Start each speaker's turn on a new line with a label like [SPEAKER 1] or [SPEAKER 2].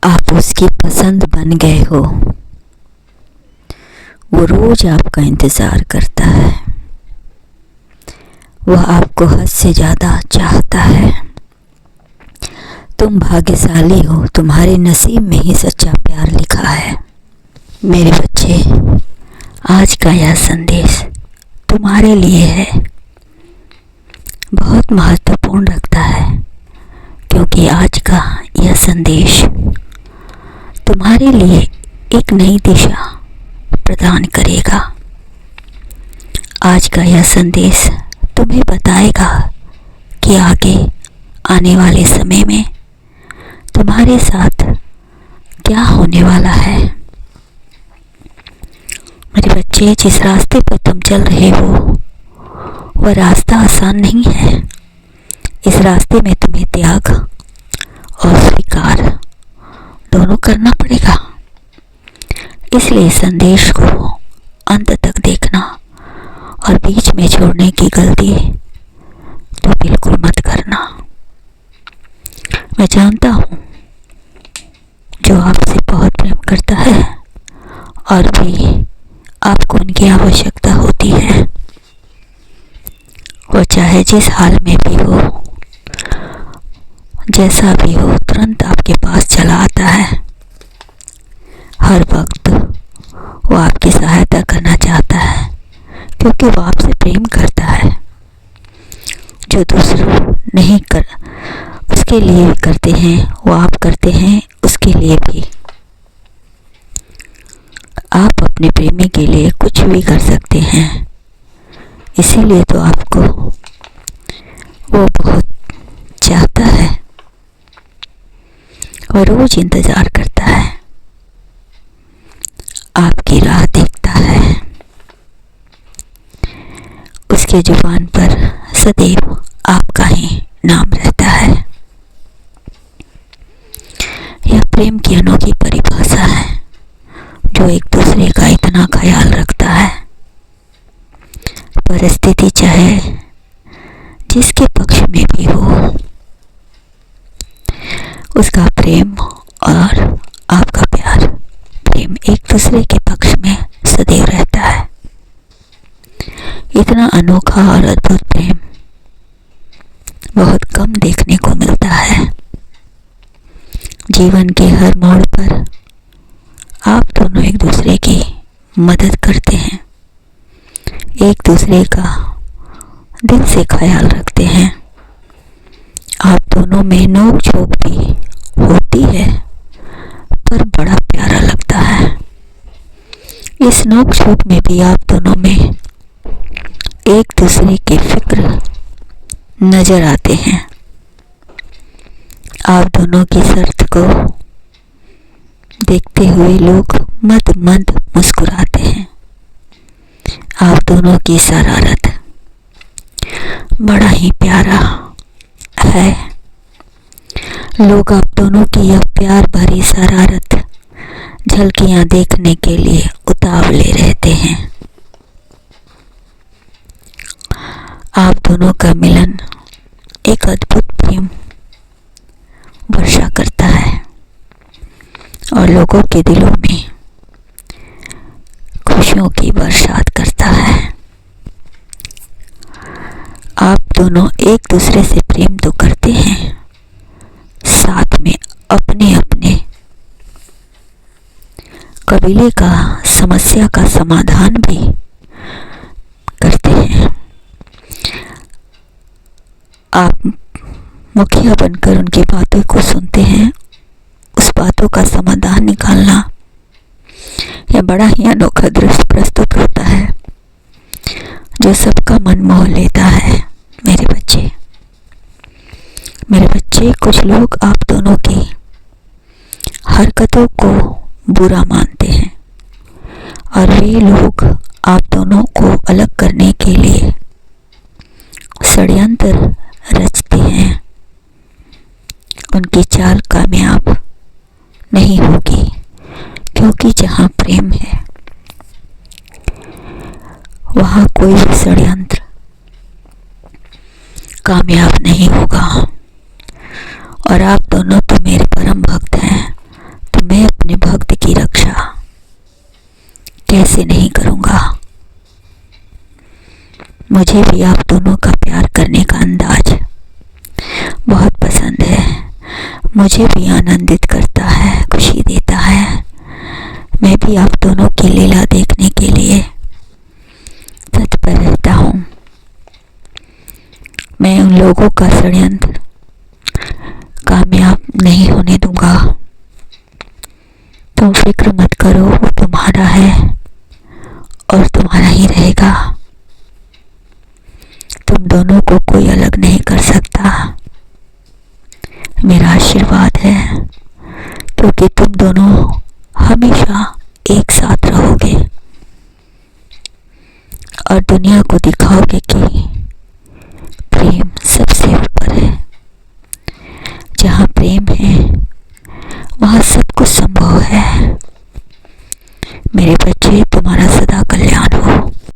[SPEAKER 1] आप उसकी पसंद बन गए हो। वो रोज आपका इंतज़ार करता है। वह आपको हद से ज़्यादा चाहता है। तुम भाग्यशाली हो, तुम्हारे नसीब में ही सच्चा प्यार लिखा है। मेरे बच्चे, आज का यह संदेश तुम्हारे लिए है। बहुत महत्वपूर्ण रखता है, क्योंकि आज का यह संदेश तुम्हारे लिए एक नई दिशा प्रदान करेगा। आज का यह संदेश तुम्हें बताएगा कि आगे आने वाले समय में तुम्हारे साथ क्या होने वाला है। मेरे बच्चे, जिस रास्ते पर तुम चल रहे हो वह रास्ता आसान नहीं है। इस रास्ते में तुम्हें त्याग और स्वीकार दोनों करना पड़ेगा। इसलिए संदेश को अंत तक देखना और बीच में छोड़ने की गलती तो बिल्कुल मत करना। मैं जानता हूँ जो आपसे बहुत प्रेम करता है और भी आपको उनकी आवश्यकता होती है। वो चाहे जिस हाल में भी हो, जैसा भी हो, तुरंत आपके पास चला आता है। हर वक्त वो आपकी सहायता करना चाहता है, क्योंकि वो आपसे प्रेम करता है। जो दूसरों नहीं कर उसके लिए भी करते हैं, वो आप करते हैं उसके लिए भी। आप अपने प्रेमी के लिए कुछ भी कर सकते हैं। इसीलिए तो आपको वो बहुत चाहता है। वो रोज इंतजार करता है, आपकी राह देखता है। उसके जुबान पर सदैव आपका ही नाम रहता है। यह प्रेम की अनोखी परिभाषा है, जो एक दूसरे का इतना ख्याल रखता है। परिस्थिति चाहे जिसके पक्ष में भी हो, उसका प्रेम और आपका प्यार, प्रेम एक दूसरे के पक्ष में सदैव रहता है। इतना अनोखा और अद्भुत प्रेम बहुत कम देखने को मिलता है। जीवन के हर मोड़ पर आप दोनों एक दूसरे की मदद करते हैं, एक दूसरे का दिल से ख्याल रखते हैं। आप दोनों में नोक झोंक भी होती है, पर बड़ा प्यारा लगता है। इस नोक झोंक में भी आप दोनों में एक दूसरे की फिक्र नजर आते हैं। आप दोनों की शर्त को देखते हुए लोग मंद मंद मुस्कुराते हैं। आप दोनों की शरारत बड़ा ही प्यारा है। लोग आप दोनों की यह प्यार भरी शरारत झलकियां देखने के लिए उतावले रहते हैं। आप दोनों का मिलन एक अद्भुत प्रेम वर्षा करता है और लोगों के दिलों में खुशियों की बरसात करता है। आप दोनों एक दूसरे से प्रेम तो करते हैं, साथ में अपने अपने कबीले का समस्या का समाधान भी करते हैं। आप मुखिया बनकर उनकी बातों को सुनते हैं, उस बातों का समाधान निकालना यह बड़ा ही अनोखा दृश्य प्रस्तुत होता है, जो सबका मन मोह लेता है। मेरे बच्चे, कुछ लोग आप दोनों की हरकतों को बुरा मानते हैं और वे लोग आप दोनों को अलग करने के लिए षड्यंत्र रचते हैं। उनकी चाल कामयाब नहीं होगी, क्योंकि जहाँ प्रेम है वहाँ कोई भी षड्यंत्र कामयाब नहीं होगा। और आप दोनों तो मेरे परम भक्त हैं, मुझे भी आप दोनों का प्यार करने का अंदाज बहुत पसंद है। मुझे भी आनंदित करता है, खुशी देता है। मैं भी आप दोनों की लीला देखने के लिए तत्पर रहता हूँ। मैं उन लोगों का षड्यंत्र कामयाब नहीं होने दूंगा। तुम फिक्र मत करो, वो तुम्हारा है और तुम्हारा ही रहेगा। तुम दोनों को कोई अलग नहीं कर सकता। मेरा आशीर्वाद है, क्योंकि तुम दोनों हमेशा एक साथ रहोगे और दुनिया को दिखाओगे कि प्रेम सबसे ऊपर है। जहाँ प्रेम है वहाँ सब कुछ संभव है।